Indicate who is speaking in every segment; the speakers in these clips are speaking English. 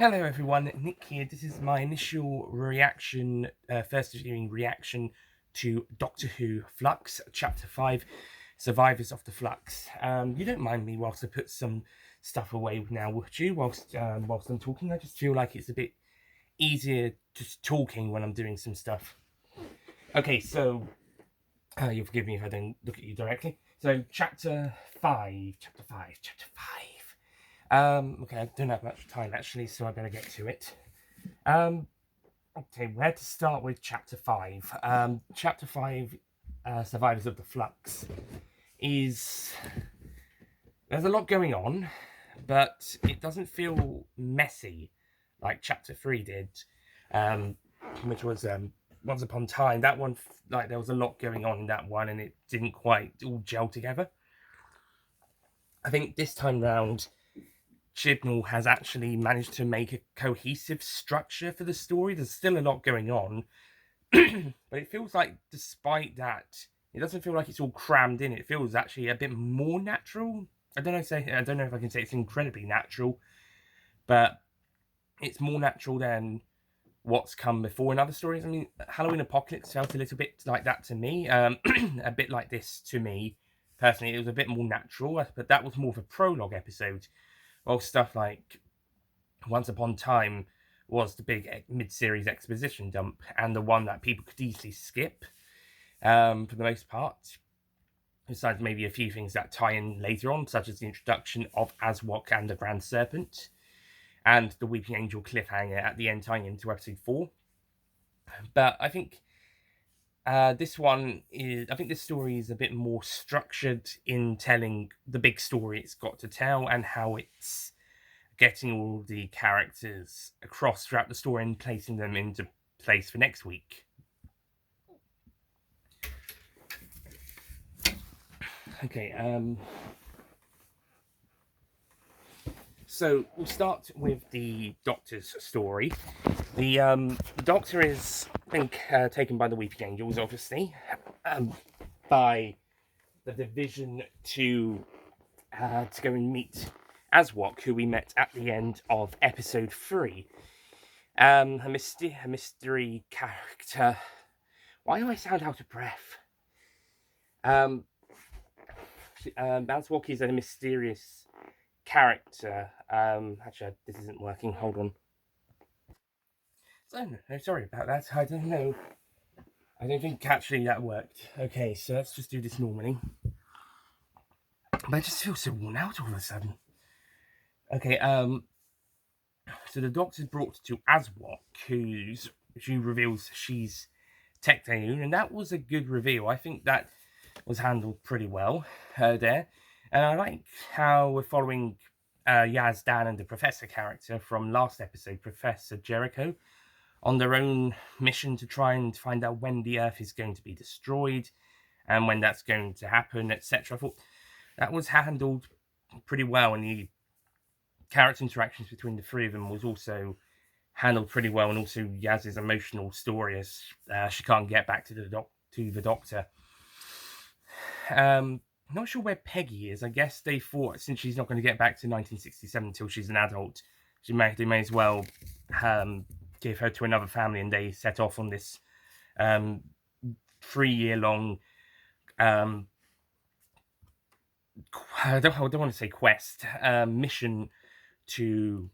Speaker 1: Hello everyone, Nick here. This is my initial reaction, first viewing reaction to Doctor Who Flux, Chapter 5, Survivors of the Flux. You don't mind me whilst I put some stuff away now, would you? Whilst I'm talking, I just feel like it's a bit easier just talking when I'm doing some stuff. Okay, so you'll forgive me if I don't look at you directly. So Chapter 5. Okay, I don't have much time actually, so I better get to it. Okay, where to start with Chapter 5? Chapter 5, Survivors of the Flux, is... There's a lot going on, but it doesn't feel messy like Chapter 3 did, which was Once Upon a Time. That one, like, there was a lot going on in that one, and it didn't quite all gel together. I think this time round, Chibnall has actually managed to make a cohesive structure for the story. There's still a lot going on, but it feels like despite that, it doesn't feel like it's all crammed in. It feels actually a bit more natural. I don't know if I can say it's incredibly natural, but it's more natural than what's come before in other stories. I mean, Halloween Apocalypse felt a little bit like that to me, a bit like this to me. Personally, it was a bit more natural, but that was more of a prologue episode. Well, stuff like Once Upon a Time was the big mid-series exposition dump, and the one that people could easily skip, for the most part. Besides maybe a few things that tie in later on, such as the introduction of Aswok and the Grand Serpent, and the Weeping Angel cliffhanger at the end tying into episode 4. But I think this story is a bit more structured in telling the big story it's got to tell, and how it's getting all the characters across throughout the story and placing them into place for next week. Okay, so we'll start with the Doctor's story. The Doctor is, I think, taken by the Weeping Angels, obviously, by the Division to go and meet Aswok, who we met at the end of episode 3. A mystery character. Why do I sound out of breath? Aswok is a mysterious character. Actually, this isn't working. Hold on. So, no, sorry about that. I don't know. I don't think actually that worked. Okay, so let's just do this normally. But I just feel so worn out all of a sudden. Okay, so the Doctor's brought to Aswok, who reveals she's Tecteun, and that was a good reveal. I think that was handled pretty well there. And I like how we're following Yaz, Dan, and the Professor character from last episode, Professor Jericho, on their own mission to try and find out when the Earth is going to be destroyed and when that's going to happen, etc. I thought that was handled pretty well, and the character interactions between the three of them was also handled pretty well, and also Yaz's emotional story as she can't get back to the Doctor. Not sure where Peggy is. I guess they thought, since she's not going to get back to 1967 until she's an adult, they may as well give her to another family, and they set off on this 3-year-long I don't want to say quest, mission to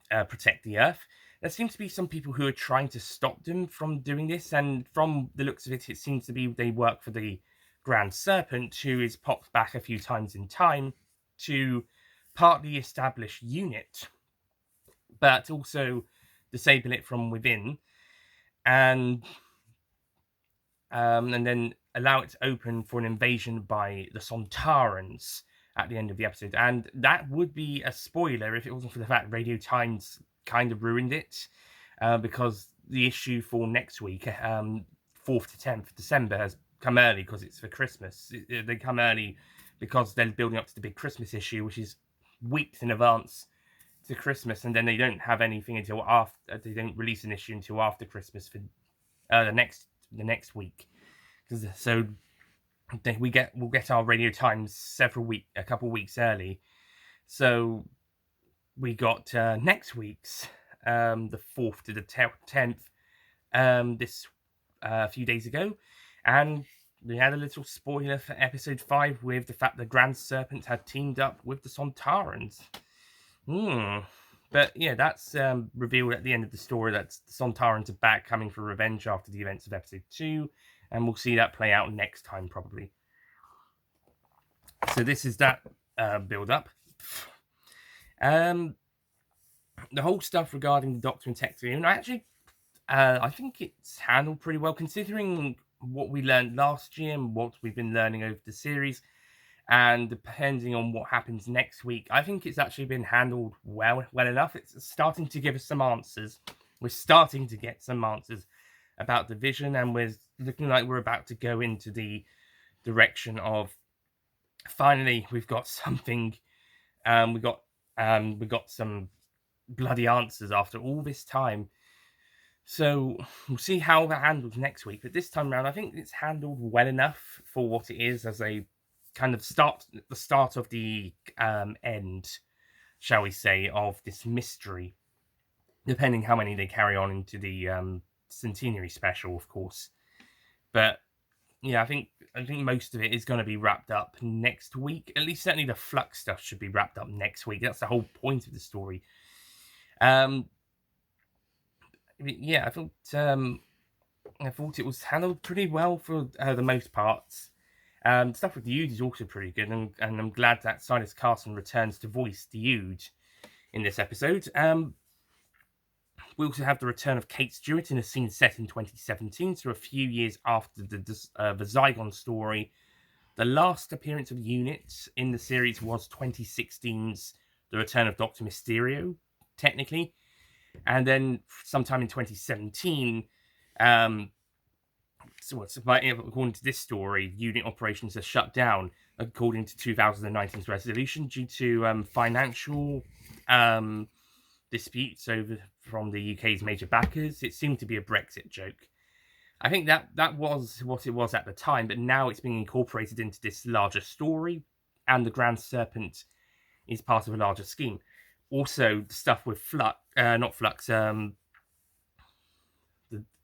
Speaker 1: protect the Earth. There seems to be some people who are trying to stop them from doing this, and from the looks of it, it seems to be they work for the Grand Serpent, who is popped back a few times in time to partly establish UNIT, but also disable it from within, and then allow it to open for an invasion by the Sontarans at the end of the episode. And that would be a spoiler if it wasn't for the fact Radio Times kind of ruined it, because the issue for next week, 4th to 10th December, has come early because it's for Christmas. They come early because they're building up to the big Christmas issue, which is weeks in advance to Christmas, and then they don't have anything until after. They don't release an issue until after Christmas for the next week. So we'll get our Radio Times a couple weeks early. So we got next week's the 4th to the 10th, this few days ago, and we had a little spoiler for episode 5 with the fact the Grand Serpent had teamed up with the Sontarans. But yeah, that's revealed at the end of the story that the Sontarans are back, coming for revenge after the events of episode 2, and we'll see that play out next time probably. So this is that build up. The whole stuff regarding the Doctor and Texian, actually, I think it's handled pretty well considering what we learned last year and what we've been learning over the series. And depending on what happens next week, I think it's actually been handled well enough. It's starting to give us some answers. We're starting to get some answers about the Vision, and we're looking like we're about to go into the direction of finally we've got something. We got some bloody answers after all this time. So we'll see how that handles next week. But this time around, I think it's handled well enough for what it is, as a kind of the start of the end, shall we say, of this mystery. Depending how many they carry on into the centenary special, of course. But yeah, I think most of it is going to be wrapped up next week. At least certainly the Flux stuff should be wrapped up next week. That's the whole point of the story. Yeah, I thought it was handled pretty well for the most parts. Stuff with the Yude is also pretty good, and I'm glad that Silas Carson returns to voice the Yude in this episode. We also have the return of Kate Stewart in a scene set in 2017, so a few years after the Zygon story. The last appearance of the unit in the series was 2016's The Return of Dr. Mysterio, technically. And then sometime in 2017, according to this story, unit operations are shut down according to 2019's resolution due to financial disputes from the UK's major backers. It seemed to be a Brexit joke. I think that was what it was at the time, but now it's being incorporated into this larger story, and the Grand Serpent is part of a larger scheme. Also, the stuff with the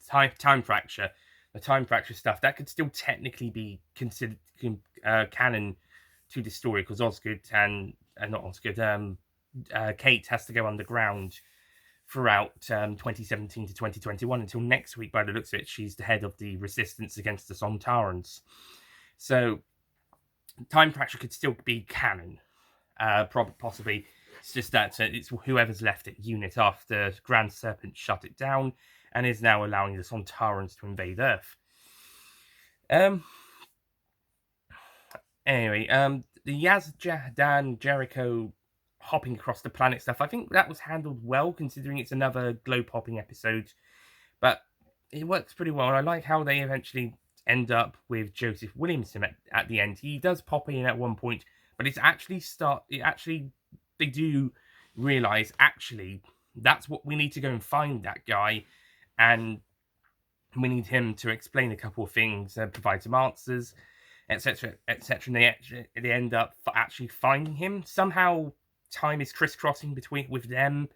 Speaker 1: time fracture stuff, that could still technically be considered canon to this story, because Kate has to go underground throughout 2017 to 2021 until next week. By the looks of it, she's the head of the resistance against the Sontarans. So, time fracture could still be canon, possibly. It's just that it's whoever's left at unit after Grand Serpent shut it down and is now allowing the Sontarans to invade Earth. Anyway, the Yazdan Jericho hopping across the planet stuff, I think that was handled well, considering it's another globe-hopping episode. But it works pretty well, and I like how they eventually end up with Joseph Williamson at the end. He does pop in at one point, but they do realise, actually, that's what we need to go and find that guy, and we need him to explain a couple of things, provide some answers, etc., etc. And they end up actually finding him. Somehow, time is crisscrossing with them.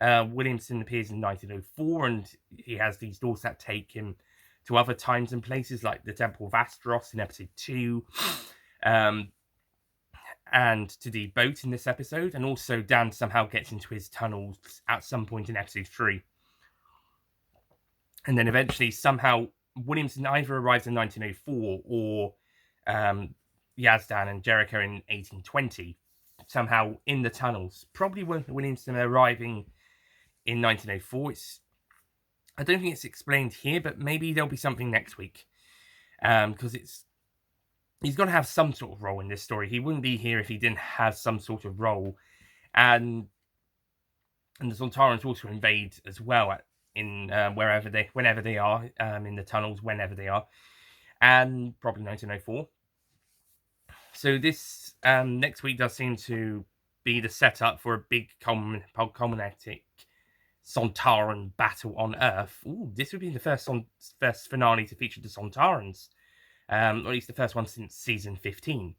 Speaker 1: Williamson appears in 1904, and he has these doors that take him to other times and places, like the Temple of Asteros in episode 2. And to the boat in this episode, and also Dan somehow gets into his tunnels at some point in episode 3. And then eventually, somehow, Williamson either arrives in 1904 or Yazdan and Jericho in 1820, somehow in the tunnels. Probably Williamson arriving in 1904. I don't think it's explained here, but maybe there'll be something next week. Because he's got to have some sort of role in this story. He wouldn't be here if he didn't have some sort of role. And the Sontarans also invade as well whenever they are, in the tunnels, whenever they are. And probably 1904. So this next week does seem to be the setup for a big culminating Sontaran battle on Earth. Ooh, this would be the first finale to feature the Sontarans. Or at least the first one since season 15.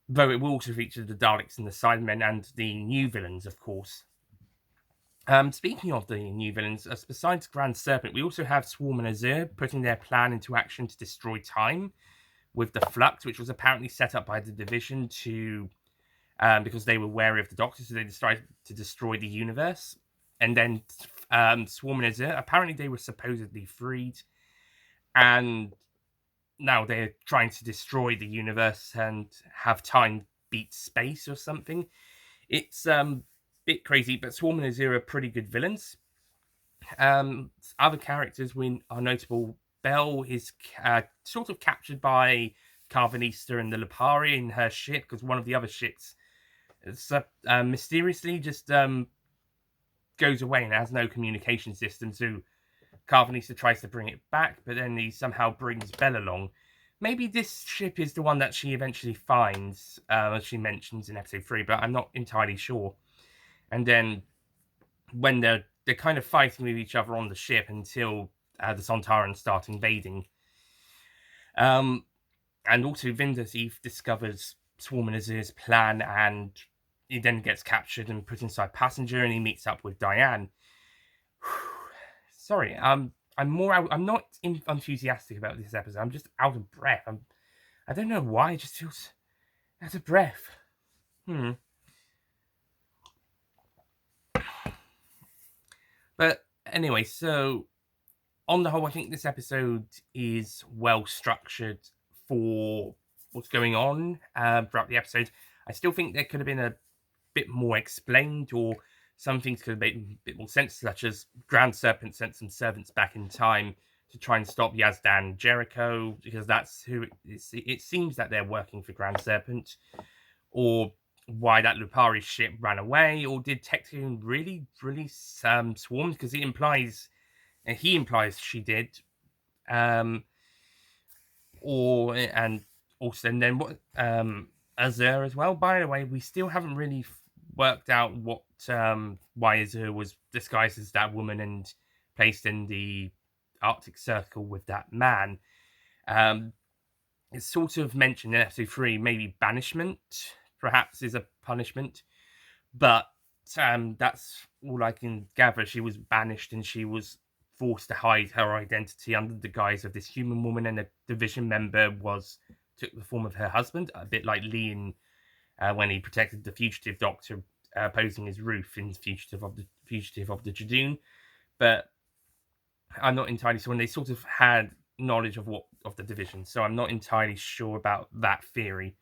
Speaker 1: Though it will also feature the Daleks and the Cybermen and the new villains, of course. Speaking of the new villains, besides Grand Serpent, we also have Swarm and Azure putting their plan into action to destroy time with the Flux, which was apparently set up by the Division to because they were wary of the Doctor, so they decided to destroy the universe. And then Swarm and Azure, apparently they were supposedly freed, and now they're trying to destroy the universe and have time beat space or something. It's bit crazy, but Swarm and Azure are pretty good villains. Other characters are notable. Belle is sort of captured by Carvanista and the Lupari in her ship because one of the other ships mysteriously just goes away and has no communication system. So Carvanista tries to bring it back, but then he somehow brings Belle along. Maybe this ship is the one that she eventually finds, as she mentions in episode 3, but I'm not entirely sure. And then when they're kind of fighting with each other on the ship until the Sontarans start invading. And also Vinderthief discovers Swarm and Azure's plan, and he then gets captured and put inside Passenger, and he meets up with Diane. Sorry, I'm not enthusiastic about this episode. I'm just out of breath. I don't know why. It just feels out of breath. But anyway, so on the whole, I think this episode is well structured for what's going on throughout the episode. I still think there could have been a bit more explained, or some things could have made a bit more sense, such as Grand Serpent sent some servants back in time to try and stop Yazdan Jericho, because that's who it seems that they're working for Grand Serpent, or why that Lupari ship ran away, or did Tecteun really swarm? Because he implies she did, and also, and then what Azure as well. By the way, we still haven't really worked out what why Azure was disguised as that woman and placed in the Arctic Circle with that man. It's sort of mentioned in episode 3, maybe banishment perhaps is a punishment, but that's all I can gather. She was banished and she was forced to hide her identity under the guise of this human woman, and a Division member took the form of her husband, a bit like Leon when he protected the fugitive Doctor posing as Ruth in Fugitive of the Jadoon. But I'm not entirely sure, and they sort of had knowledge of the Division, so I'm not entirely sure about that theory.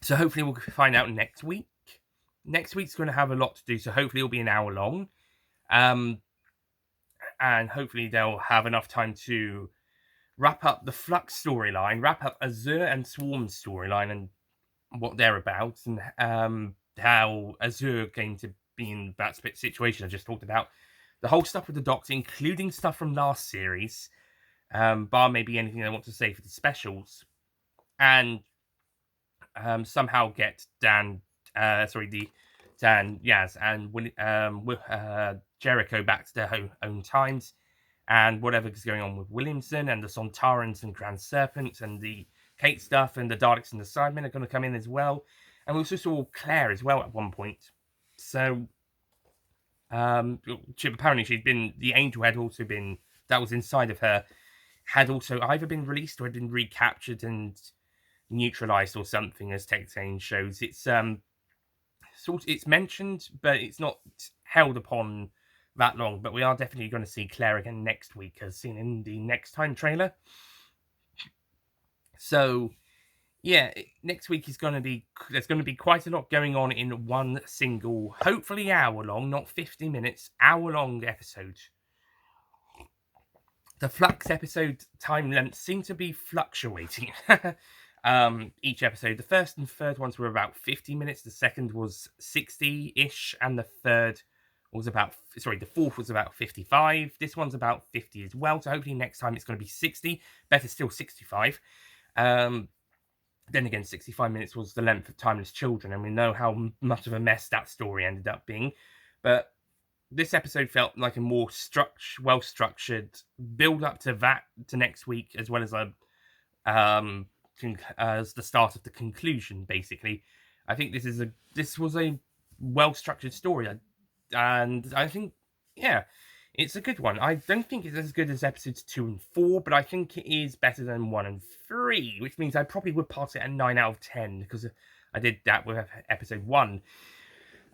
Speaker 1: So hopefully we'll find out next week. Next week's going to have a lot to do, so hopefully it'll be an hour long. And hopefully they'll have enough time to wrap up the Flux storyline, wrap up Azure and Swarm's storyline and what they're about, and how Azure came to be in that situation I just talked about. The whole stuff with the Doctor, including stuff from last series, bar maybe anything they want to say for the specials, and somehow get Dan, Yaz and Jericho back to their own times, and whatever's going on with Williamson and the Sontarans and Grand Serpent and the Kate stuff and the Daleks and the Sidemen are going to come in as well. And we also saw Claire as well at one point. So apparently she'd been, the angel had also been, that was inside of her, had also either been released or had been recaptured and neutralized or something, as Tecteun shows. It's it's mentioned, but it's not held upon that long. But we are definitely going to see Claire again next week, as seen in the Next Time trailer. So yeah, next week is going to be, there's going to be quite a lot going on in one single, hopefully hour long, not 50 minutes, hour long episode. The Flux episode time lengths seem to be fluctuating. Each episode, the first and third ones were about 50 minutes, the second was 60-ish, and the fourth was about 55. This one's about 50 as well, so hopefully next time it's going to be 60, better still 65. Then again, 65 minutes was the length of Timeless Children, and we know how much of a mess that story ended up being. But this episode felt like a more well-structured build-up to next week, as well as as the start of the conclusion. Basically, I think this was a well-structured story. and I think, yeah, it's a good one. I don't think it's as good as episodes 2 and 4, but I think it is better than 1 and 3, which means I probably would pass it a 9 out of 10, because I did that with episode 1.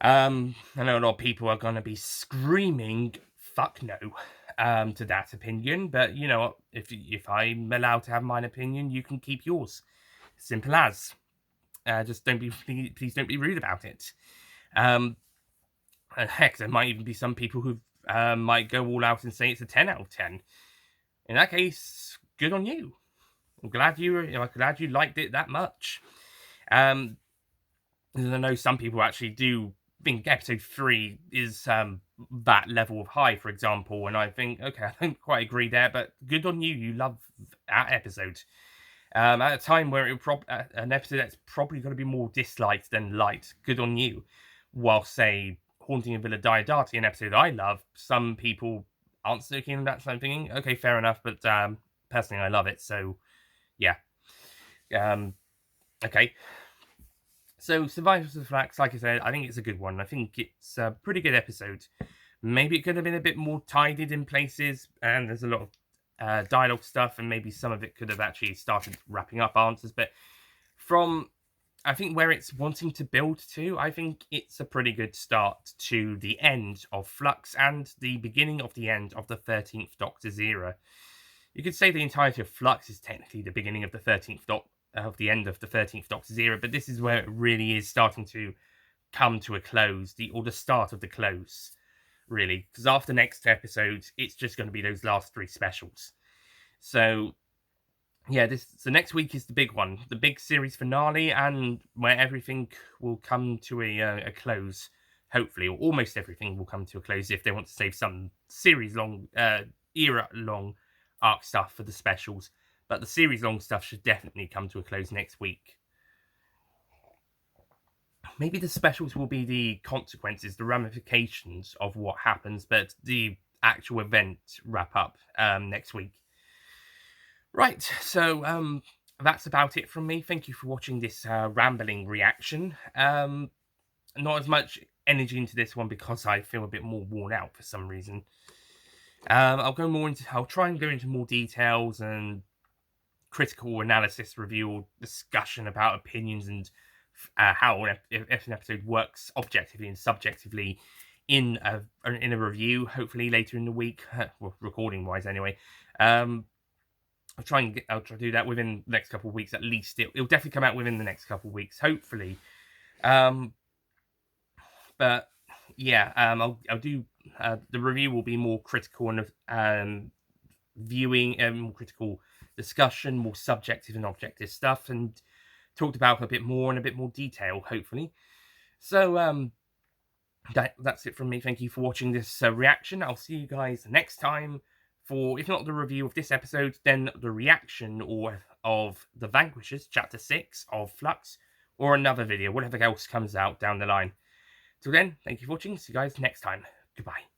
Speaker 1: I know a lot of people are going to be screaming, fuck no, to that opinion, but you know what, if I'm allowed to have my opinion, you can keep yours. Simple as. Just please don't be rude about it. And heck, there might even be some people who might go all out and say it's a 10 out of 10. In that case, good on you. I'm glad you liked it that much. I know some people actually do think episode 3 is that level of high, for example, and I think, okay, I don't quite agree there, but good on you. You love that episode. At a time where an episode that's probably going to be more disliked than liked, good on you. While, say, Haunting of Villa Diodati, an episode I love, some people aren't so keen on that, so I'm thinking, okay, fair enough, but personally I love it, so yeah. Okay. So, Survivors of the Flux, like I said, I think it's a good one. I think it's a pretty good episode. Maybe it could have been a bit more tidied in places, and there's a lot of dialogue stuff, and maybe some of it could have actually started wrapping up answers, but from, I think, where it's wanting to build to, I think it's a pretty good start to the end of Flux and the beginning of the end of the 13th Doctor's era. You could say the entirety of Flux is technically the beginning of the 13th of the end of the 13th Doctor's era, but this is where it really is starting to come to a close, or the start of the close, really, because after next episode, it's just going to be those last 3 specials. So yeah, so next week is the big one, the big series finale, and where everything will come to a close, hopefully, or almost everything will come to a close if they want to save some series-long, era-long arc stuff for the specials. But the series-long stuff should definitely come to a close next week. Maybe the specials will be the consequences, the ramifications of what happens, but the actual event wrap up next week. Right, so that's about it from me. Thank you for watching this rambling reaction. Not as much energy into this one because I feel a bit more worn out for some reason. I'll try and go into more details and critical analysis, review, or discussion about opinions and how if an episode works objectively and subjectively in a review, hopefully later in the week, well, recording wise anyway. I'll try to do that within the next couple of weeks at least. It'll definitely come out within the next couple of weeks, hopefully. But yeah, I'll do the review will be more critical and viewing, more critical discussion, more subjective and objective stuff, and talked about a bit more in a bit more detail, hopefully. So that's it from me. Thank you for watching this reaction. I'll see you guys next time for, if not the review of this episode, then the reaction of The Vanquishers, Chapter 6 of Flux, or another video, whatever else comes out down the line. Till then, thank you for watching. See you guys next time. Goodbye.